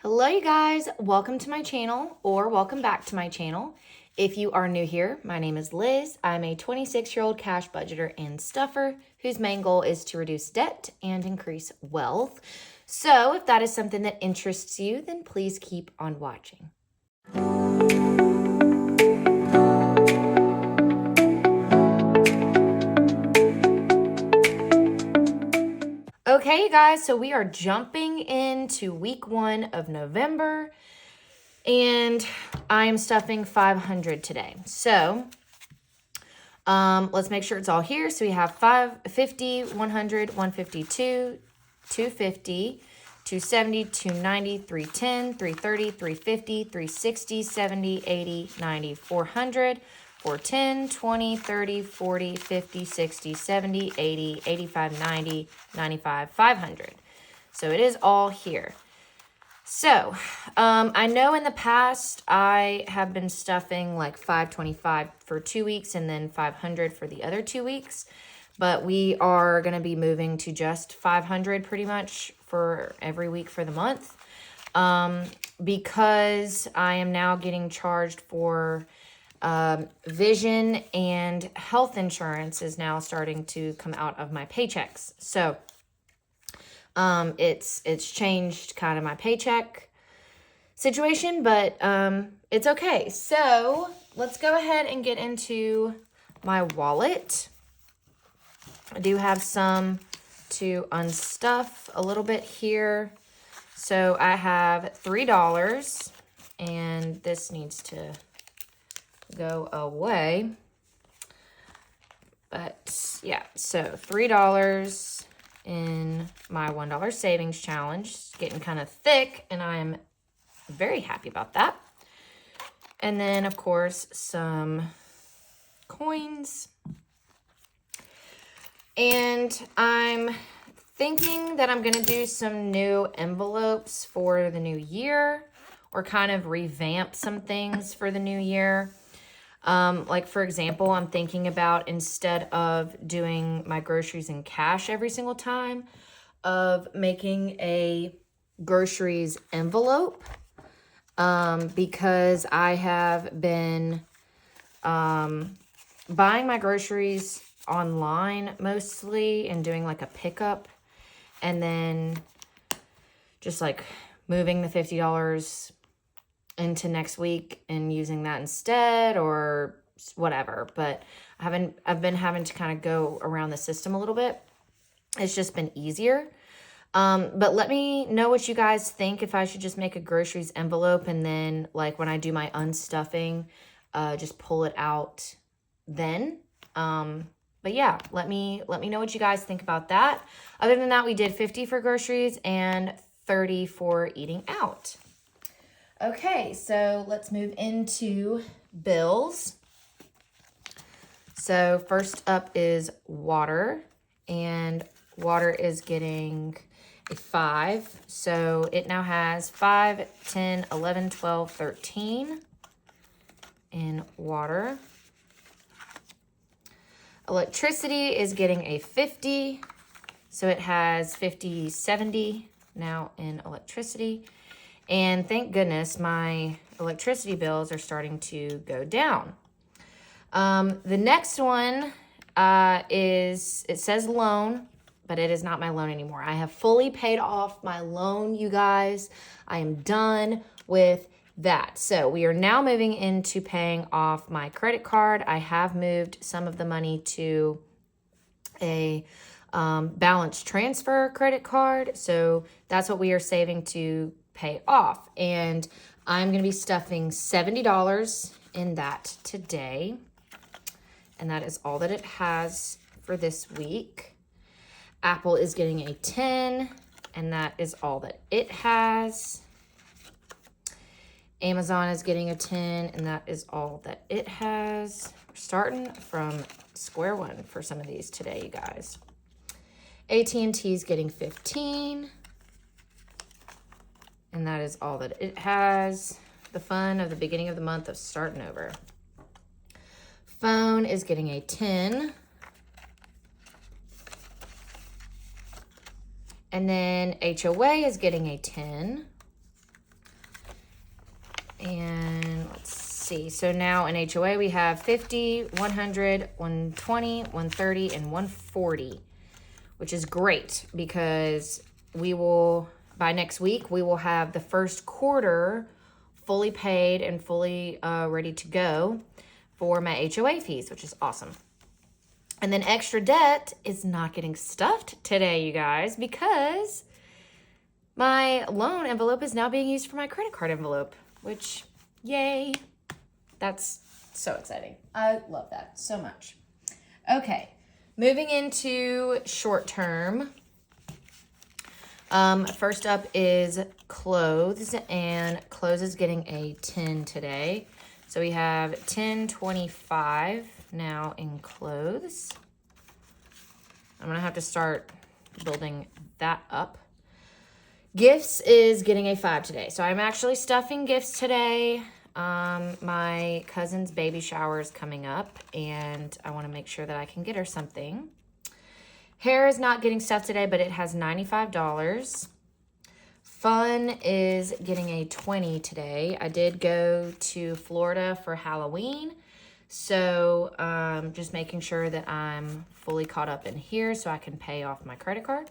Hello you guys, welcome to my channel or welcome back to my channel. If you are new here, my name is Liz. I'm a 26-year-old cash budgeter and stuffer whose main goal is to reduce debt and increase wealth. So if that is something that interests you, then please keep on watching. Okay, you guys, so we are jumping into week 1 of November, and I am stuffing 500 today. So let's make sure it's all here. So we have 50, 100, 152, 250, 270, 290, 310, 330, 350, 360, 70, 80, 90, 400, 410, 20, 30, 40, 50, 60, 70, 80, 85, 90, 95, 500. So it is all here. So, I know in the past I have been stuffing like 525 for 2 weeks and then 500 for the other 2 weeks, but we are going to be moving to just 500 pretty much for every week for the month, because I am now getting charged for vision and health insurance is now starting to come out of my paychecks. So, it's changed kind of my paycheck situation, but it's okay. So let's go ahead and get into my wallet. I do have some to unstuff a little bit here. So I have $3, and this needs to go away. But yeah, so $3 in my $1 savings challenge. It's getting kind of thick, and I'm very happy about that. And then, of course, some coins. And I'm thinking that I'm going to do some new envelopes for the new year, or kind of revamp some things for the new year. Like, for example, I'm thinking about, instead of doing my groceries in cash every single time, of making a groceries envelope, because I have been buying my groceries online mostly and doing like a pickup, and then just like moving the $50 into next week and using that instead, or whatever. But I've been having to kind of go around the system a little bit. It's just been easier. But let me know what you guys think, if I should just make a groceries envelope, and then like when I do my unstuffing, just pull it out then. But yeah, let me know what you guys think about that. Other than that, we did 50 for groceries and 30 for eating out. Okay, so let's move into bills. So first up is water, and water is getting a 5. So it now has 5, 10, 11, 12, 13 in water. Electricity is getting a 50. So it has 50, 70 now in electricity. And thank goodness my electricity bills are starting to go down. The next one it says loan, but it is not my loan anymore. I have fully paid off my loan, you guys. I am done with that. So we are now moving into paying off my credit card. I have moved some of the money to a balance transfer credit card. So that's what we are saving to pay off. And I'm going to be stuffing $70 in that today. And that is all that it has for this week. Apple is getting a 10, and that is all that it has. Amazon is getting a 10, and that is all that it has. We're starting from square one for some of these today, you guys. AT&T is getting 15. And that is all that it has. The fun of the beginning of the month of starting over. Phone is getting a 10. And then HOA is getting a 10. And let's see. So now in HOA we have 50, 100, 120, 130, and 140, which is great because we will, by next week, we will have the first quarter fully paid and fully ready to go for my HOA fees, which is awesome. And then extra debt is not getting stuffed today, you guys, because my loan envelope is now being used for my credit card envelope, which, yay, that's so exciting. I love that so much. Okay, moving into short term. First up is clothes, and clothes is getting a 10 today. So we have 10.25 now in clothes. I'm gonna have to start building that up. Gifts is getting a 5 today. So I'm actually stuffing gifts today. My cousin's baby shower is coming up, and I want to make sure that I can get her something. Hair is not getting stuffed today, but it has $95. Fun is getting a 20 today. I did go to Florida for Halloween, so just making sure that I'm fully caught up in here so I can pay off my credit card.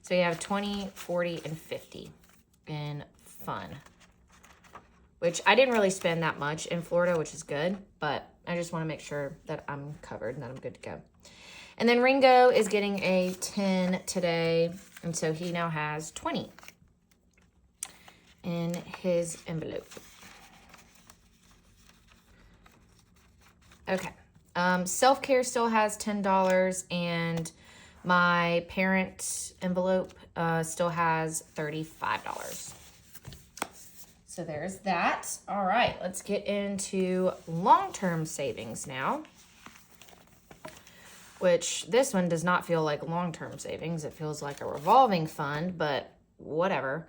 So you have 20, 40, and 50 in fun, which I didn't really spend that much in Florida, which is good, but I just want to make sure that I'm covered and that I'm good to go. And then Ringo is getting a 10 today, and so he now has 20 in his envelope. Okay. Self-care still has $10, and my parent envelope still has $35. So there's that. All right, let's get into long-term savings now, which this one does not feel like long-term savings. It feels like a revolving fund, but whatever.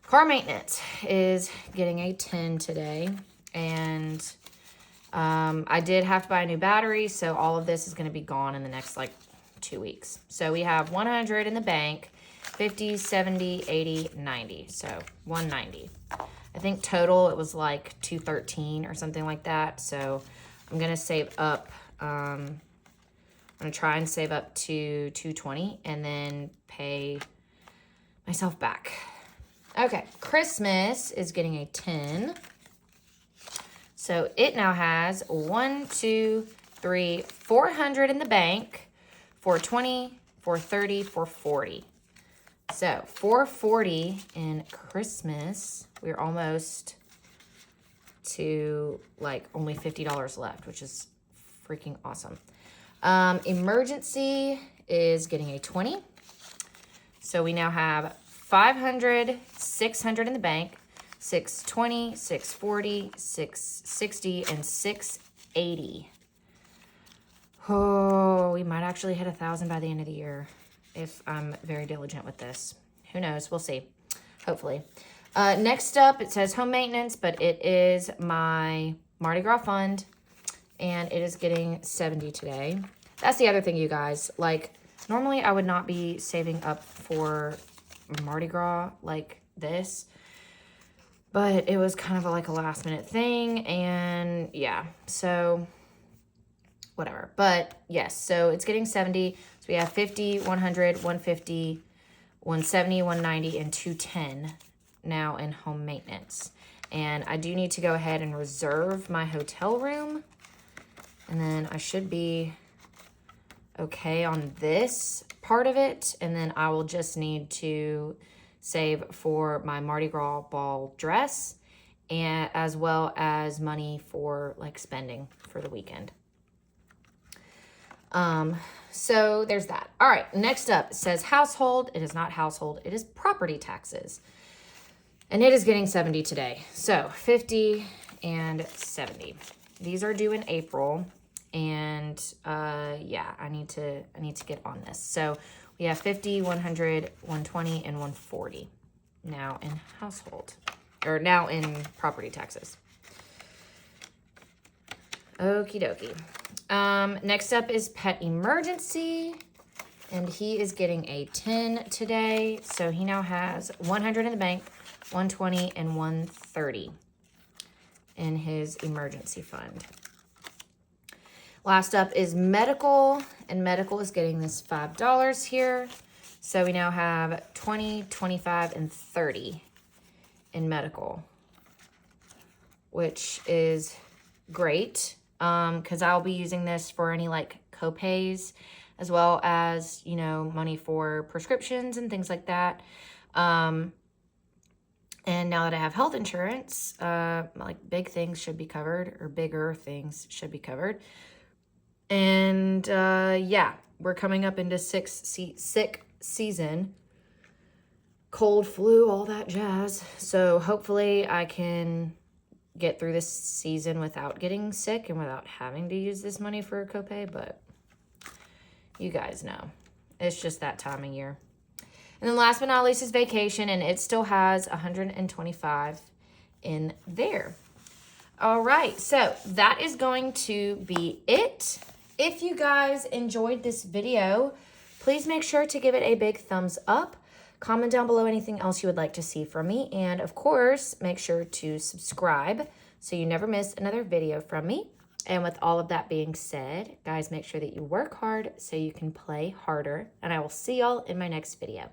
Car maintenance is getting a 10 today, and I did have to buy a new battery, so all of this is going to be gone in the next, 2 weeks. So we have 100 in the bank, 50, 70, 80, 90. So 190. I think total it was like 213 or something like that. So I'm going to save up, I'm going to try and save up to 220 and then pay myself back. Okay, Christmas is getting a 10. So it now has 400 in the bank, 420, 430, 440. So 440 in Christmas. We're almost to only $50 left, which is freaking awesome. Emergency is getting a 20. So we now have 500, 600 in the bank, 620, 640, 660, and 680. Oh, we might actually hit 1,000 by the end of the year if I'm very diligent with this. Who knows? We'll see. Hopefully. Next up, it says home maintenance, but it is my Mardi Gras fund, and it is getting 70 today. That's the other thing, you guys. Normally I would not be saving up for Mardi Gras like this, but it was kind of a last minute thing, and yeah, so whatever. But yes, so it's getting 70. So we have 50, 100, 150, 170, 190, and 210 now in home maintenance. And I do need to go ahead and reserve my hotel room, and then I should be okay on this part of it, and then I will just need to save for my Mardi Gras ball dress, and as well as money for spending for the weekend. So there's that. All right, next up, it says household. It is not household, it is property taxes. And it is getting 70 today. So 50 and 70. These are due in April. And yeah, I need to get on this. So we have 50, 100, 120, and 140 now in household, or now in property taxes. Okie dokie. Next up is pet emergency, and he is getting a 10 today. So he now has 100 in the bank, 120, and 130. in his emergency fund. Last up is medical, and medical is getting this $5 here. So we now have 20, 25, and 30 in medical, which is great because I'll be using this for any like copays as well as, you know, money for prescriptions and things like that. And now that I have health insurance, like big things should be covered, or bigger things should be covered. And yeah, we're coming up into sick season, cold, flu, all that jazz. So hopefully I can get through this season without getting sick and without having to use this money for a copay, but you guys know, it's just that time of year. And then last but not least is vacation, and it still has 125 in there. All right, so that is going to be it. If you guys enjoyed this video, please make sure to give it a big thumbs up. Comment down below anything else you would like to see from me. And of course, make sure to subscribe so you never miss another video from me. And with all of that being said, guys, make sure that you work hard so you can play harder. And I will see y'all in my next video.